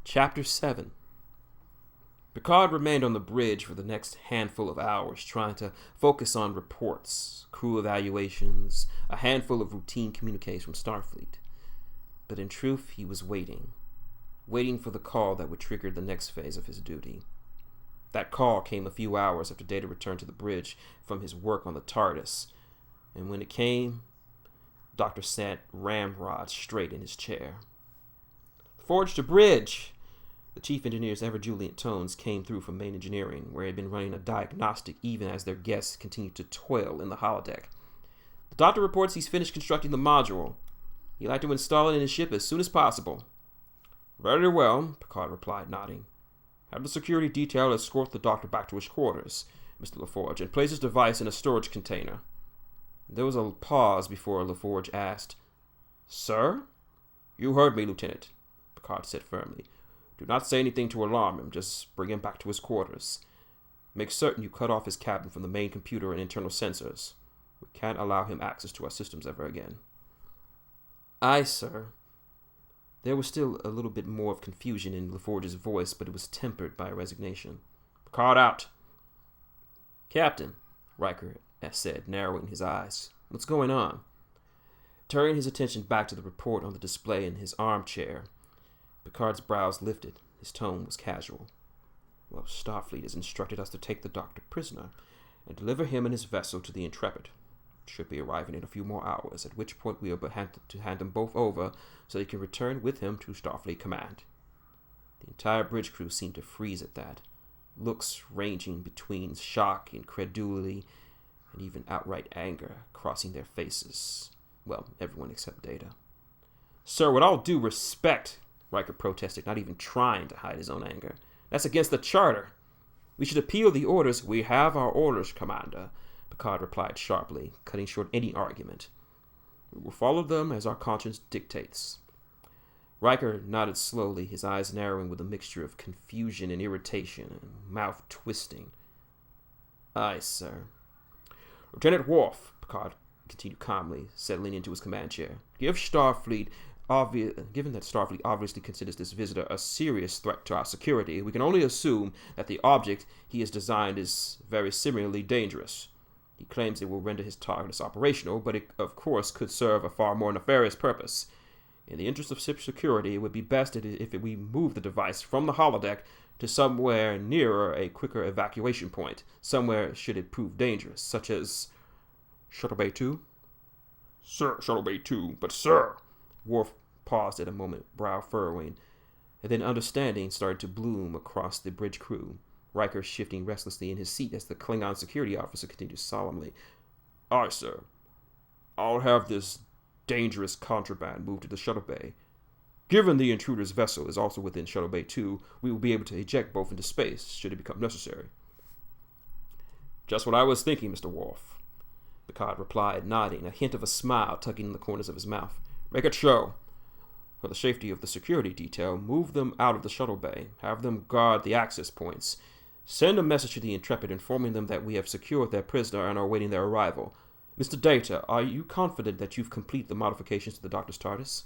Chapter 7. Picard remained on the bridge for the next handful of hours, trying to focus on reports, crew evaluations, a handful of routine communiques from Starfleet. But in truth, he was waiting for the call that would trigger the next phase of his duty. That call came a few hours after Data returned to the bridge from his work on the TARDIS, and when it came, Doctor sat ramrod straight in his chair. "Forge to bridge!" The chief engineer's ever-jubilant tones came through from main engineering, where he had been running a diagnostic even as their guests continued to toil in the holodeck. "The doctor reports he's finished constructing the module. He'd like to install it in his ship as soon as possible." "Very well," Picard replied, nodding. "Have the security detail escort the doctor back to his quarters, Mr. LaForge, and place his device in a storage container." There was a pause before LaForge asked, "Sir?" "You heard me, Lieutenant," Picard said firmly. "Do not say anything to alarm him. Just bring him back to his quarters. Make certain you cut off his cabin from the main computer and internal sensors. We can't allow him access to our systems ever again." "Aye, sir." There was still a little bit more of confusion in LaForge's voice, but it was tempered by resignation. "Picard out." "Captain," Riker said, narrowing his eyes. "What's going on?" Turning his attention back to the report on the display in his armchair, Picard's brows lifted. His tone was casual. "Well, Starfleet has instructed us to take the doctor prisoner and deliver him and his vessel to the Intrepid. Should be arriving in a few more hours, at which point we are to hand them both over so they can return with him to Starfleet Command." The entire bridge crew seemed to freeze at that, looks ranging between shock, incredulity, and even outright anger crossing their faces. Well, everyone except Data. "Sir, with all due respect," Riker protested, not even trying to hide his own anger. "That's against the charter. We should appeal the orders." "We have our orders, Commander," Picard replied sharply, cutting short any argument. "We will follow them as our conscience dictates." Riker nodded slowly, his eyes narrowing with a mixture of confusion and irritation, and mouth twisting. "Aye, sir." "Lieutenant Worf," Picard continued calmly, settling into his command chair, given that Starfleet obviously considers this visitor a serious threat to our security, we can only assume that the object he has designed is very similarly dangerous. He claims it will render his TARDIS operational, but it, of course, could serve a far more nefarious purpose. In the interest of ship security, it would be best if we move the device from the holodeck to somewhere nearer a quicker evacuation point, somewhere should it prove dangerous, such as Shuttle Bay 2? "Sir, Shuttle Bay 2, but sir..." Worf paused at a moment, brow furrowing, and then understanding started to bloom across the bridge crew, Riker shifting restlessly in his seat as the Klingon security officer continued solemnly. "Aye, sir. I'll have this dangerous contraband moved to the Shuttle Bay. Given the intruder's vessel is also within Shuttle Bay 2, we will be able to eject both into space, should it become necessary." "Just what I was thinking, Mr. Worf," Picard replied, nodding, a hint of a smile tugging in the corners of his mouth. "Make it show. For the safety of the security detail, move them out of the shuttle bay. Have them guard the access points. Send a message to the Intrepid informing them that we have secured their prisoner and are awaiting their arrival. Mr. Data, are you confident that you've completed the modifications to the doctor's TARDIS?"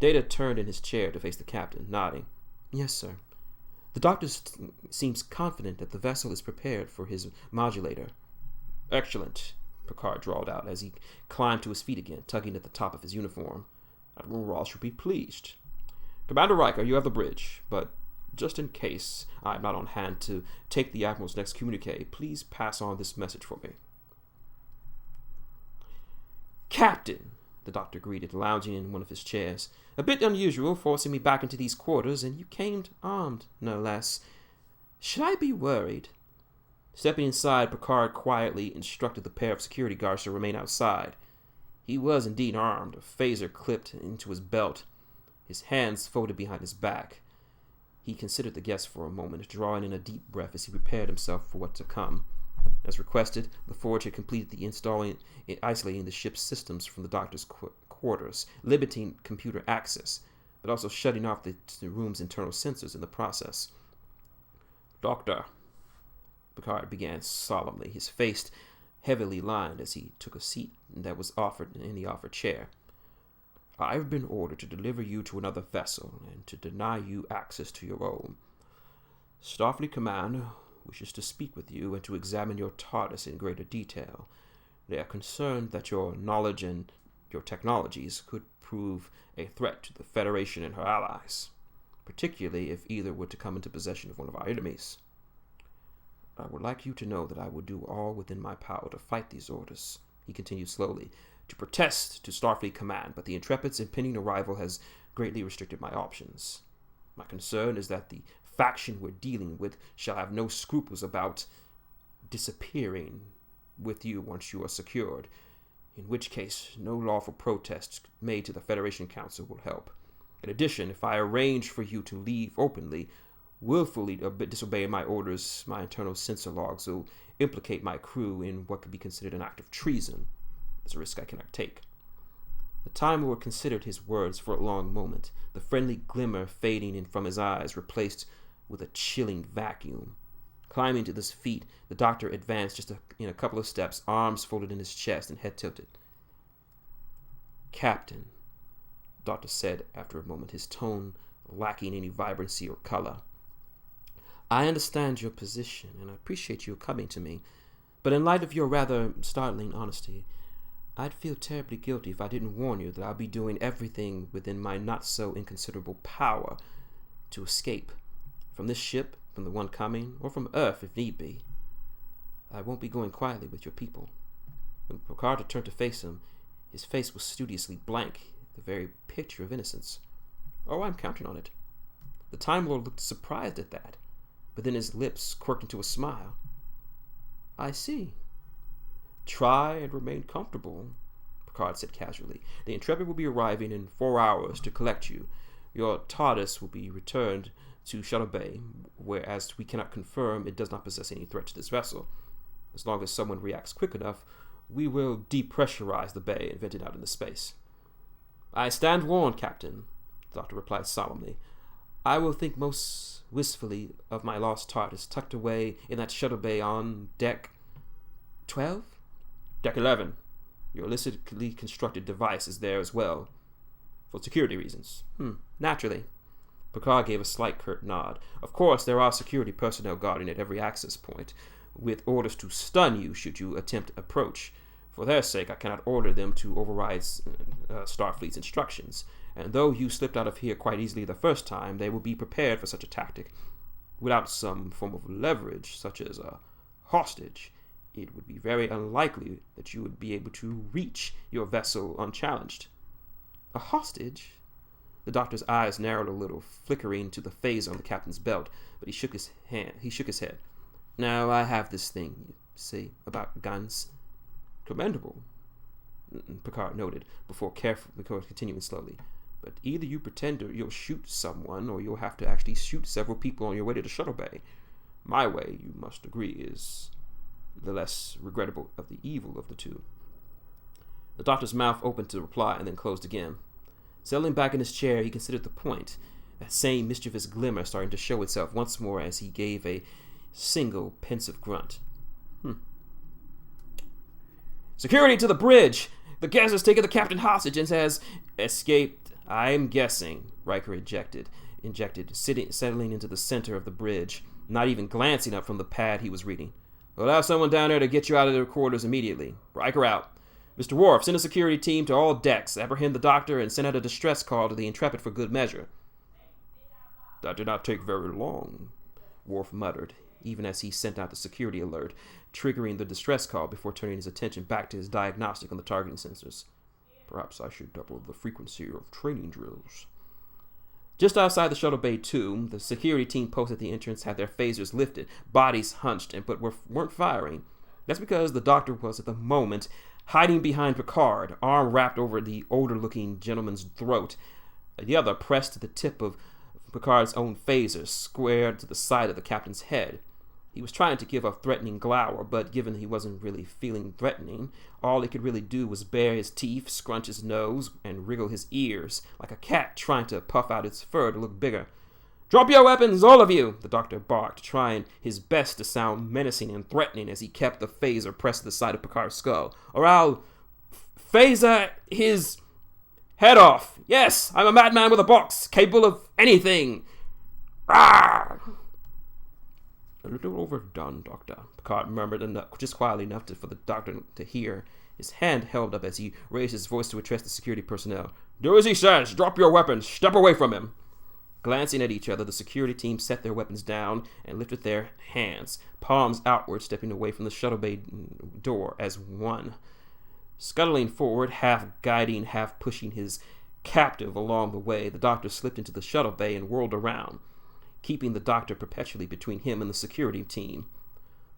Data turned in his chair to face the captain, nodding. "Yes, sir. The doctor seems confident that the vessel is prepared for his modulator." "Excellent," Picard drawled out as he climbed to his feet again, tugging at the top of his uniform. "Admiral Ross should be pleased. Commander Riker, you have the bridge, but just in case I am not on hand to take the Admiral's next communique, please pass on this message for me." "Captain," the doctor greeted, lounging in one of his chairs. "A bit unusual, forcing me back into these quarters, and you came armed, no less. Should I be worried?" Stepping inside, Picard quietly instructed the pair of security guards to remain outside. He was indeed armed, a phaser clipped into his belt, his hands folded behind his back. He considered the guests for a moment, drawing in a deep breath as he prepared himself for what to come. As requested, LaForge had completed the isolating the ship's systems from the doctor's quarters, limiting computer access, but also shutting off the room's internal sensors in the process. "Doctor," Picard began solemnly, his face heavily lined as he took a seat that was offered in the offered chair. I've been ordered to deliver you to another vessel and to deny you access to your own. Starfleet Command wishes to speak with you and to examine your TARDIS in greater detail. They are concerned that your knowledge and your technologies could prove a threat to the Federation and her allies, particularly if either were to come into possession of one of our enemies. I would like you to know that I will do all within my power to fight these orders, he continued slowly, to protest to Starfleet Command, but the Intrepid's impending arrival has greatly restricted my options. My concern is that the faction we're dealing with shall have no scruples about disappearing with you once you are secured, in which case no lawful protests made to the Federation Council will help. In addition, if I arrange for you to leave openly, willfully disobeying my orders, my internal censor logs will implicate my crew in what could be considered an act of treason. It's a risk I cannot take. The Time Lord considered his words for a long moment, the friendly glimmer fading in from his eyes, replaced with a chilling vacuum. Climbing to his feet, the doctor advanced just in a couple of steps, arms folded in his chest and head tilted. Captain, the doctor said after a moment, his tone lacking any vibrancy or color. I understand your position, and I appreciate you coming to me, but in light of your rather startling honesty, I'd feel terribly guilty if I didn't warn you that I'll be doing everything within my not-so-inconsiderable power to escape from this ship, from the one coming, or from Earth if need be. I won't be going quietly with your people. When Picard turned to face him, his face was studiously blank, the very picture of innocence. Oh, I'm counting on it. The Time Lord looked surprised at that, but then his lips quirked into a smile. I see. Try and remain comfortable, Picard said casually. The Intrepid will be arriving in 4 hours to collect you. Your TARDIS will be returned to Shuttle Bay, whereas we cannot confirm it does not possess any threat to this vessel. As long as someone reacts quick enough, we will depressurize the bay and vent it out into space. I stand warned, Captain, the doctor replied solemnly. I will think most wistfully of my lost TARDIS tucked away in that shuttle bay on deck 12? Deck 11. Your illicitly constructed device is there as well. For security reasons. Naturally. Picard gave a slight curt nod. Of course, there are security personnel guarding at every access point, with orders to stun you should you attempt approach. For their sake, I cannot order them to override Starfleet's instructions. And though you slipped out of here quite easily the first time, they will be prepared for such a tactic. Without some form of leverage, such as a hostage, it would be very unlikely that you would be able to reach your vessel unchallenged. A hostage? The doctor's eyes narrowed a little, flickering to the phase on the captain's belt, but he shook his head. Now, I have this thing, you see, about guns. Commendable, Picard noted, before continuing slowly. But either you pretend you'll shoot someone, or you'll have to actually shoot several people on your way to the shuttle bay. My way, you must agree, is the less regrettable of the evil of the two. The doctor's mouth opened to reply and then closed again. Settling back in his chair, he considered the point, that same mischievous glimmer starting to show itself once more as he gave a single pensive grunt. Security to the bridge! The gas has taken the captain hostage and has escaped. I'm guessing, Riker injected, settling into the center of the bridge, not even glancing up from the pad he was reading. We'll have someone down there to get you out of their quarters immediately. Riker out. Mr. Worf, send a security team to all decks, apprehend the doctor, and send out a distress call to the Intrepid for good measure. That did not take very long, Worf muttered, even as he sent out the security alert, triggering the distress call before turning his attention back to his diagnostic on the targeting sensors. Perhaps I should double the frequency of training drills. Just outside the shuttle bay 2, the security team posted at the entrance had their phasers lifted, bodies hunched, but weren't firing. That's because the doctor was, at the moment, hiding behind Picard, arm wrapped over the older-looking gentleman's throat, the other pressed to the tip of Picard's own phaser, squared to the side of the captain's head. He was trying to give a threatening glower, but given he wasn't really feeling threatening, all he could really do was bare his teeth, scrunch his nose, and wriggle his ears, like a cat trying to puff out its fur to look bigger. Drop your weapons, all of you, the doctor barked, trying his best to sound menacing and threatening as he kept the phaser pressed to the side of Picard's skull. Or I'll phaser his Head off! Yes, I'm a madman with a box, capable of anything! Rawr! A little overdone, Doctor, Picard murmured just quietly enough for the Doctor to hear, his hand held up as he raised his voice to address the security personnel. Do as he says! Drop your weapons! Step away from him! Glancing at each other, the security team set their weapons down and lifted their hands, palms outward, stepping away from the shuttle bay door as one. Scuttling forward, half guiding, half pushing his captive along the way, the Doctor slipped into the shuttle bay and whirled around, keeping the Doctor perpetually between him and the security team.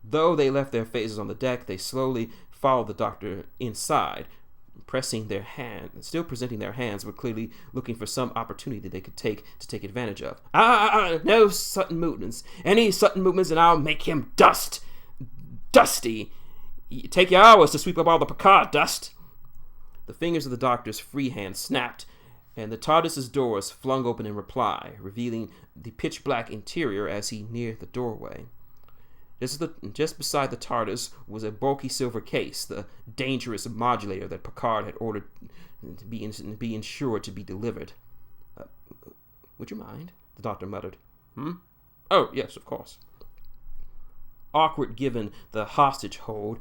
Though they left their faces on the deck, they slowly followed the Doctor inside, presenting their hands, but clearly looking for some opportunity they could take advantage of. No sudden movements. Any sudden movements and I'll make him dusty. Take you hours to sweep up all the Picard dust. The fingers of the Doctor's free hand snapped, and the TARDIS's doors flung open in reply, revealing the pitch-black interior as he neared the doorway. Just beside the TARDIS was a bulky silver case, the dangerous modulator that Picard had ordered to be ensured to be delivered. Would you mind? The Doctor muttered. Oh, yes, of course. Awkward given the hostage hold,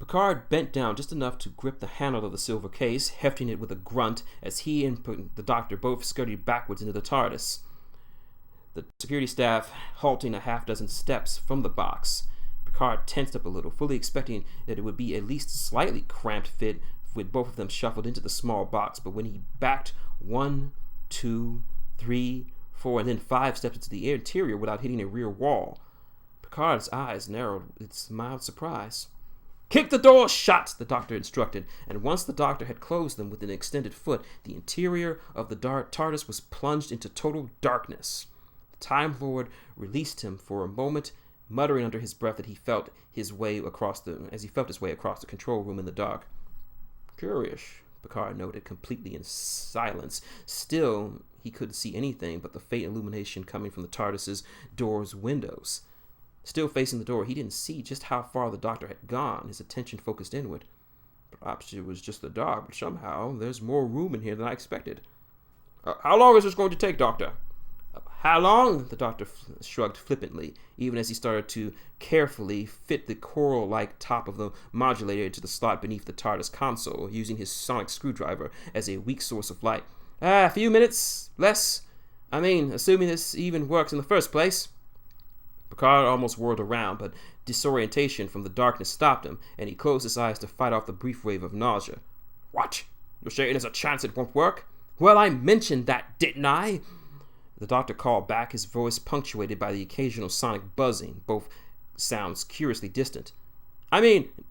Picard bent down just enough to grip the handle of the silver case, hefting it with a grunt as he and the Doctor both scurried backwards into the TARDIS. The security staff halting a half-dozen steps from the box. Picard tensed up a little, fully expecting that it would be at least slightly cramped fit with both of them shuffled into the small box, but when he backed 1, 2, 3, 4, and then 5 steps into the interior without hitting a rear wall, Picard's eyes narrowed with mild surprise. Kick the door shut, the Doctor instructed, and once the Doctor had closed them with an extended foot, the interior of the TARDIS was plunged into total darkness. The Time Lord released him for a moment, muttering under his breath that he felt his way across the control room in the dark. Curious, Picard noted, completely in silence. Still, he couldn't see anything but the faint illumination coming from the TARDIS's door's windows. Still facing the door, he didn't see just how far the Doctor had gone, his attention focused inward. Perhaps it was just the dark, but somehow there's more room in here than I expected. How long is this going to take, Doctor? How long? The Doctor shrugged flippantly, even as he started to carefully fit the coral-like top of the modulator into the slot beneath the TARDIS console, using his sonic screwdriver as a weak source of light. A few minutes, less. Assuming this even works in the first place. Picard almost whirled around, but disorientation from the darkness stopped him, and he closed his eyes to fight off the brief wave of nausea. What? You're saying there's a chance it won't work? Well, I mentioned that, didn't I? The Doctor called back, his voice punctuated by the occasional sonic buzzing, both sounds curiously distant.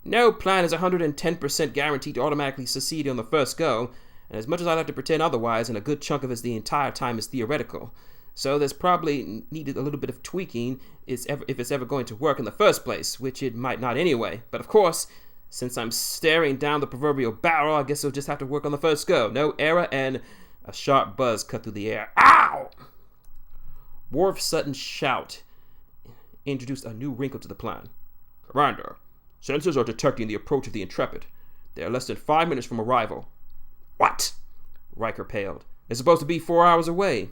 No plan is 110% guaranteed to automatically succeed on the first go, and as much as I like to pretend otherwise, and a good chunk of it the entire time is theoretical. So there's probably needed a little bit of tweaking if it's ever going to work in the first place, which it might not anyway. But of course, since I'm staring down the proverbial barrel, I guess it'll just have to work on the first go. No error, and a sharp buzz cut through the air. Ow! Worf's sudden shout introduced a new wrinkle to the plan. Commander, sensors are detecting the approach of the Intrepid. They are less than 5 minutes from arrival. What? Riker paled. It's supposed to be 4 hours away.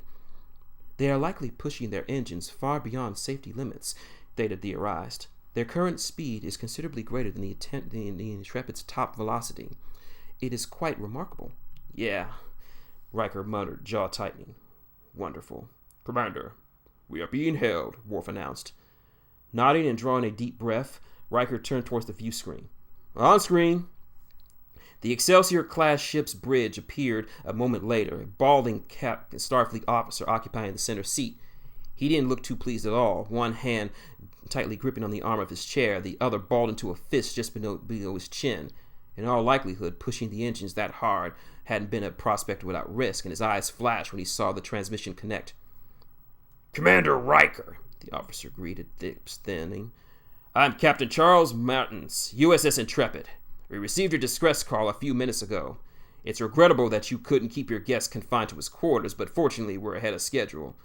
They are likely pushing their engines far beyond safety limits, Data theorized. Their current speed is considerably greater than the Intrepid's top velocity. It is quite remarkable. Yeah, Riker muttered, jaw tightening. Wonderful. Commander, we are being held, Worf announced. Nodding and drawing a deep breath, Riker turned towards the view screen. On screen. The Excelsior-class ship's bridge appeared a moment later, a balding Starfleet officer occupying the center seat. He didn't look too pleased at all, one hand tightly gripping on the arm of his chair, the other balled into a fist just below his chin. In all likelihood, pushing the engines that hard hadn't been a prospect without risk, and his eyes flashed when he saw the transmission connect. Commander Riker, the officer greeted, standing. I'm Captain Charles Martins, USS Intrepid. We received your distress call a few minutes ago. It's regrettable that you couldn't keep your guest confined to his quarters, but fortunately we're ahead of schedule.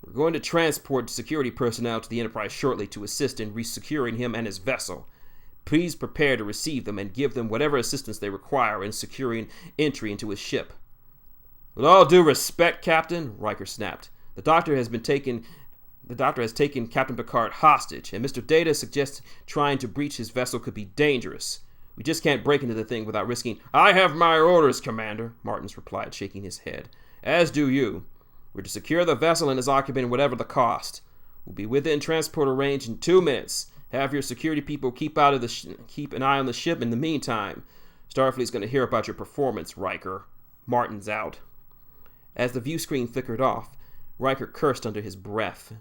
We're going to transport security personnel to the Enterprise shortly to assist in resecuring him and his vessel. Please prepare to receive them and give them whatever assistance they require in securing entry into his ship. With all due respect, Captain, Riker snapped. The doctor has taken Captain Picard hostage, and Mr. Data suggests trying to breach his vessel could be dangerous. We just can't break into the thing without risking... I have my orders, Commander, Martins replied, shaking his head. As do you. We're to secure the vessel and its occupant whatever the cost. We'll be within transporter range in 2 minutes. Have your security people keep an eye on the ship in the meantime. Starfleet's going to hear about your performance, Riker. Martin's out. As the view screen flickered off, Riker cursed under his breath,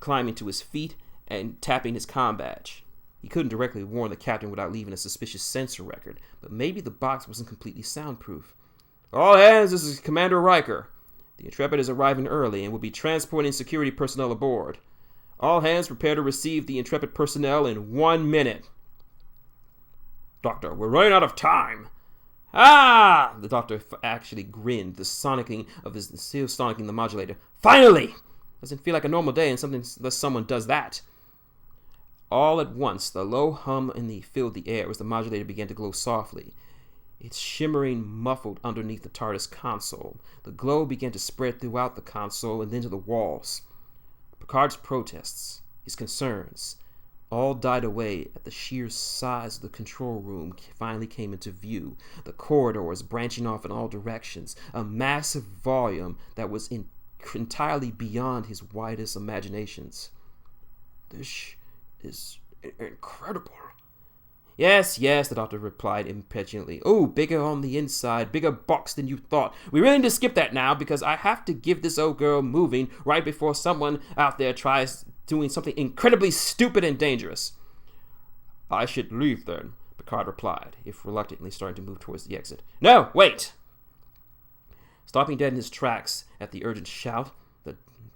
climbing to his feet and tapping his comm badge. He couldn't directly warn the captain without leaving a suspicious sensor record, but maybe the box wasn't completely soundproof. All hands, this is Commander Riker. The Intrepid is arriving early and will be transporting security personnel aboard. All hands prepare to receive the Intrepid personnel in 1 minute. Doctor, we're running out of time. Ah! The doctor actually grinned, still sonicking the modulator. Finally! Doesn't feel like a normal day unless someone does that. All at once, the low hum filled the air as the modulator began to glow softly. Its shimmering muffled underneath the TARDIS console. The glow began to spread throughout the console and then to the walls. Picard's protests, his concerns, all died away at the sheer size of the control room finally came into view, the corridors branching off in all directions, a massive volume that was entirely beyond his widest imaginations. This is incredible. Yes, the doctor replied impatiently. Oh, bigger on the inside, bigger box than you thought. We really need to skip that now because I have to give this old girl moving right before someone out there tries doing something incredibly stupid and dangerous. I should leave then, Picard replied, if reluctantly starting to move towards the exit. No, wait! Stopping dead in his tracks at the urgent shout,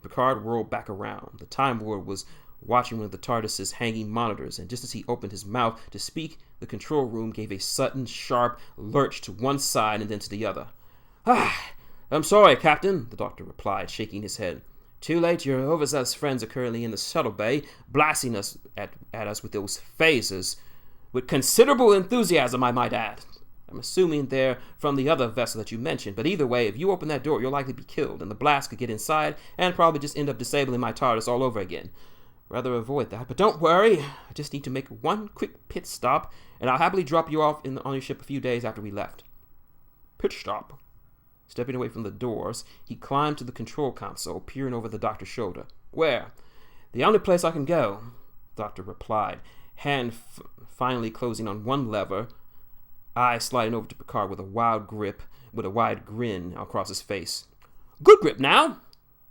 Picard whirled back around. The Time Lord was watching one of the TARDIS's hanging monitors, and just as he opened his mouth to speak, the control room gave a sudden, sharp lurch to one side and then to the other. I'm sorry, Captain, the doctor replied, shaking his head. Too late, your overzealous friends are currently in the shuttle bay, blasting us at us with those phasers. With considerable enthusiasm, I might add. I'm assuming they're from the other vessel that you mentioned, but either way, if you open that door, you'll likely be killed, and the blast could get inside and probably just end up disabling my TARDIS all over again. Rather avoid that, but don't worry. I just need to make one quick pit stop, and I'll happily drop you off on your ship a few days after we left. Pit stop? Stepping away from the doors, he climbed to the control console, peering over the doctor's shoulder. Where? The only place I can go, the doctor replied, hand finally closing on one lever, eye sliding over to Picard with a wide grin across his face. Good grip now!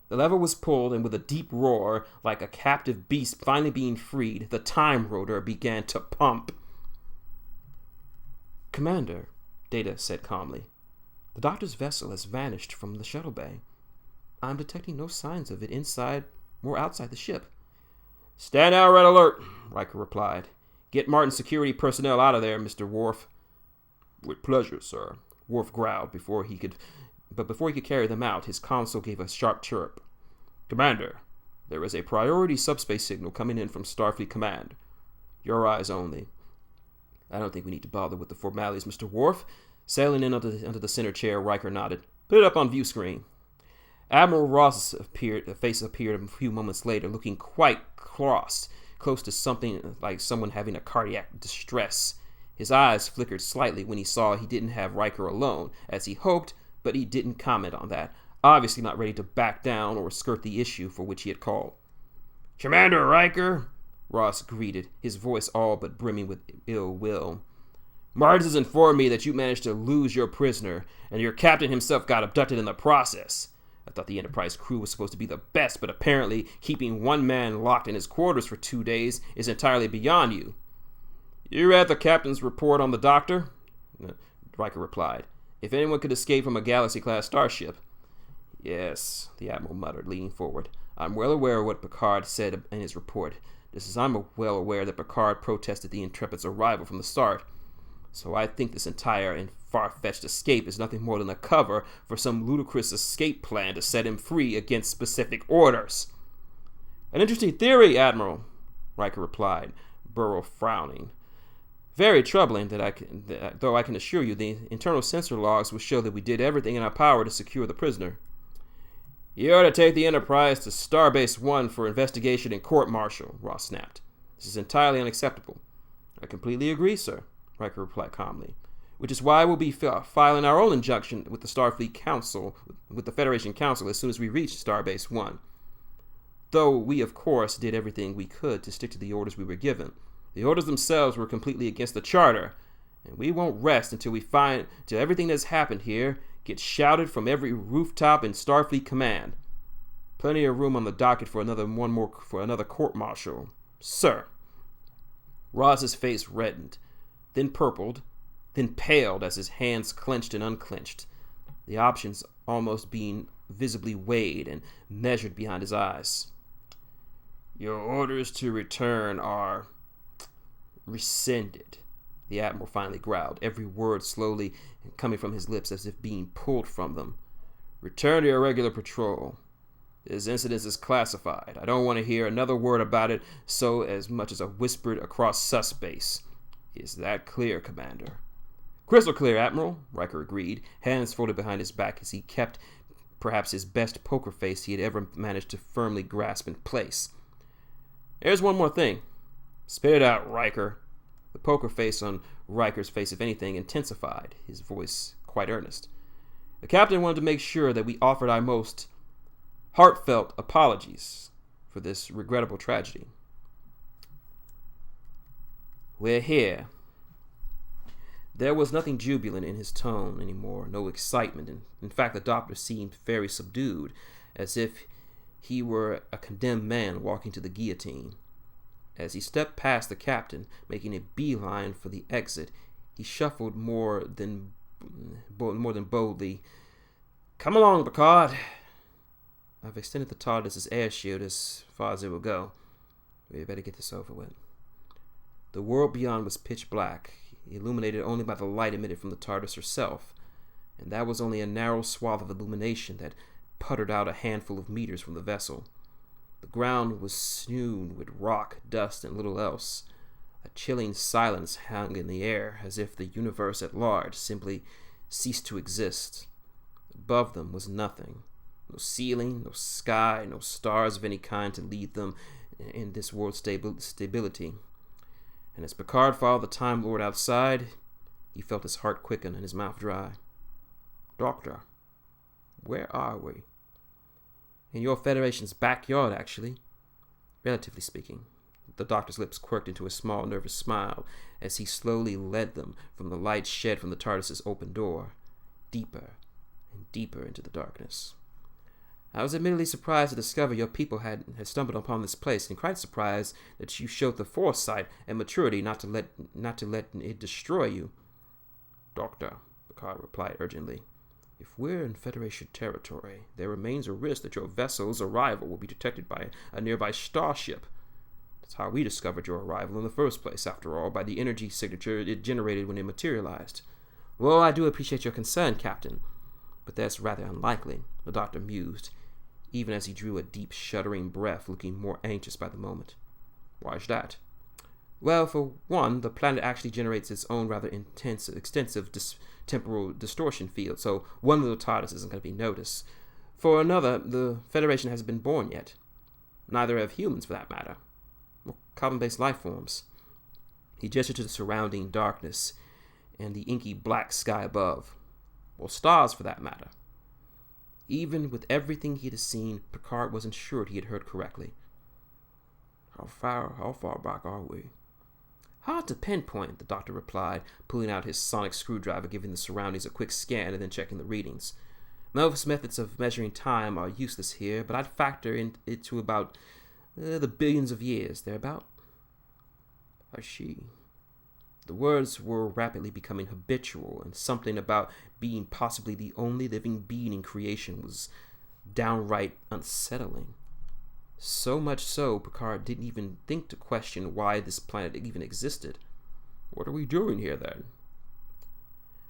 The lever was pulled, and with a deep roar, like a captive beast finally being freed, the time rotor began to pump. Commander, Data said calmly, the doctor's vessel has vanished from the shuttle bay. I'm detecting no signs of it inside or outside the ship. Stand out, red alert, Riker replied. Get Martin's security personnel out of there, Mr. Worf. With pleasure, sir, Worf growled before he could carry them out. His console gave a sharp chirp. Commander, there is a priority subspace signal coming in from Starfleet Command. Your eyes only. I don't think we need to bother with the formalities, Mr. Worf. Sailing in under the center chair, Riker nodded. Put it up on view screen. Admiral Ross's face appeared a few moments later, looking quite cross, close to something like someone having a cardiac distress. His eyes flickered slightly when he saw he didn't have Riker alone, as he hoped, but he didn't comment on that, obviously not ready to back down or skirt the issue for which he had called. Commander Riker, Ross greeted, his voice all but brimming with ill will. Martins has informed me that you managed to lose your prisoner, and your captain himself got abducted in the process. I thought the Enterprise crew was supposed to be the best, but apparently keeping one man locked in his quarters for 2 days is entirely beyond you. You read the captain's report on the doctor? Riker replied. If anyone could escape from a Galaxy-class starship. Yes, the Admiral muttered, leaning forward. I'm well aware of what Picard said in his report, just as I'm well aware that Picard protested the Intrepid's arrival from the start. So I think this entire and far-fetched escape is nothing more than a cover for some ludicrous escape plan to set him free against specific orders. An interesting theory, Admiral, Riker replied, Burrow frowning. Very troubling, though I can assure you the internal sensor logs will show that we did everything in our power to secure the prisoner. You are to take the Enterprise to Starbase 1 for investigation and court-martial, Ross snapped. This is entirely unacceptable. I completely agree, sir, Riker replied calmly, which is why we'll be filing our own injunction with the Starfleet Council, with the Federation Council, as soon as we reach Starbase 1. Though we, of course, did everything we could to stick to the orders we were given. The orders themselves were completely against the Charter, and we won't rest until everything that's happened here gets shouted from every rooftop in Starfleet Command. Plenty of room on the docket for another court-martial, sir. Roz's face reddened, then purpled, then paled as his hands clenched and unclenched, the options almost being visibly weighed and measured behind his eyes. Your orders to return are rescinded, the Admiral finally growled, every word slowly coming from his lips as if being pulled from them. Return to your regular patrol. This incident is classified. I don't want to hear another word about it so as much as a whispered across sus-base. Is that clear, Commander? Crystal clear, Admiral, Riker agreed, hands folded behind his back as he kept perhaps his best poker face he had ever managed to firmly grasp in place. There's one more thing. Spit it out, Riker. The poker face on Riker's face, if anything, intensified, his voice quite earnest. The captain wanted to make sure that we offered our most heartfelt apologies for this regrettable tragedy. We're here. There was nothing jubilant in his tone anymore, no excitement. In fact, the doctor seemed very subdued, as if he were a condemned man walking to the guillotine. As he stepped past the captain, making a beeline for the exit, he shuffled more than boldly. Come along, Picard. I've extended the TARDIS's air shield as far as it will go. We better get this over with. The world beyond was pitch black, illuminated only by the light emitted from the TARDIS herself, and that was only a narrow swath of illumination that puttered out a handful of meters from the vessel. The ground was strewn with rock, dust, and little else. A chilling silence hung in the air, as if the universe at large simply ceased to exist. Above them was nothing. No ceiling, no sky, no stars of any kind to lead them in this world's stability. And as Picard followed the Time Lord outside, he felt his heart quicken and his mouth dry. Doctor, where are we? In your Federation's backyard, actually. Relatively speaking. The doctor's lips quirked into a small, nervous smile as he slowly led them from the light shed from the TARDIS's open door, deeper and deeper into the darkness. I was admittedly surprised to discover your people had stumbled upon this place, and quite surprised that you showed the foresight and maturity not to let it destroy you. Doctor, Picard replied urgently, if we're in Federation territory, there remains a risk that your vessel's arrival will be detected by a nearby starship. That's how we discovered your arrival in the first place, after all, by the energy signature it generated when it materialized. Well, I do appreciate your concern, Captain, but that's rather unlikely, the doctor mused, even as he drew a deep, shuddering breath, looking more anxious by the moment. Why's that? Well, for one, the planet actually generates its own rather extensive temporal distortion field, so one little TARDIS isn't going to be noticed. For another, the Federation hasn't been born yet. Neither have humans, for that matter. Or carbon-based life forms. He gestured to the surrounding darkness and the inky black sky above. Or stars, for that matter. Even with everything he had seen, Picard wasn't sure he had heard correctly. How far back are we? Hard to pinpoint, the doctor replied, pulling out his sonic screwdriver, giving the surroundings a quick scan and then checking the readings. Most methods of measuring time are useless here, but I'd factor it to about the billions of years, thereabout. I see. The words were rapidly becoming habitual, and something about being possibly the only living being in creation was downright unsettling. So much so, Picard didn't even think to question why this planet even existed. What are we doing here, then?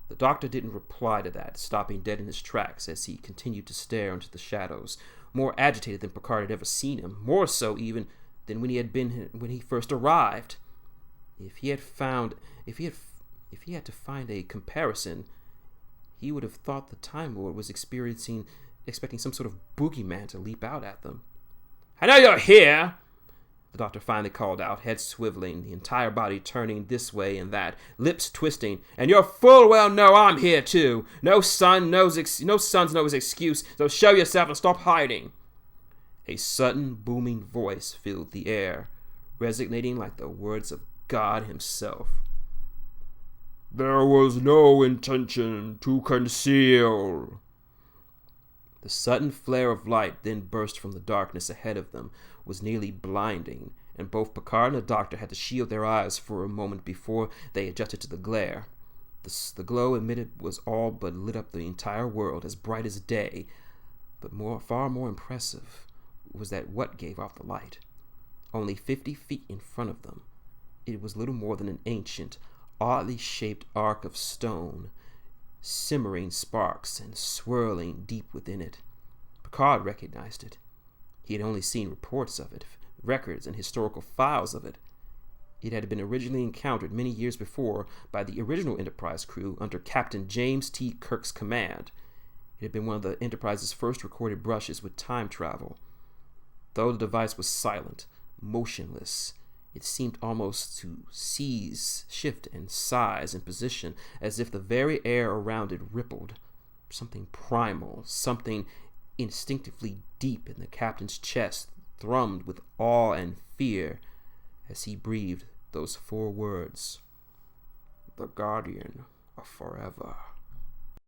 The doctor didn't reply to that, stopping dead in his tracks as he continued to stare into the shadows, more agitated than Picard had ever seen him, more so even than when he first arrived. If he had to find a comparison, he would have thought the Time Lord was expecting some sort of boogeyman to leap out at them. "I know you're here," the Doctor finally called out, head swiveling, the entire body turning this way and that, lips twisting. "And you full well know I'm here too. No son's no excuse, so show yourself and stop hiding." A sudden booming voice filled the air, resonating like the words of God himself. "There was no intention to conceal." The sudden flare of light then burst from the darkness ahead of them was nearly blinding, and both Picard and the Doctor had to shield their eyes for a moment before they adjusted to the glare. The glow emitted was all but lit up the entire world, as bright as day, but far more impressive was that what gave off the light. Only 50 feet in front of them, it was little more than an ancient, oddly shaped arc of stone, simmering sparks and swirling deep within it. Picard recognized it. He had only seen reports of it, records and historical files of it. It had been originally encountered many years before by the original Enterprise crew under Captain James T. Kirk's command. It had been one of the Enterprise's first recorded brushes with time travel. Though the device was silent, motionless, it seemed almost to seize, shift, and size and position as if the very air around it rippled. Something primal, something instinctively deep in the captain's chest thrummed with awe and fear as he breathed those 4 words: "The Guardian of Forever."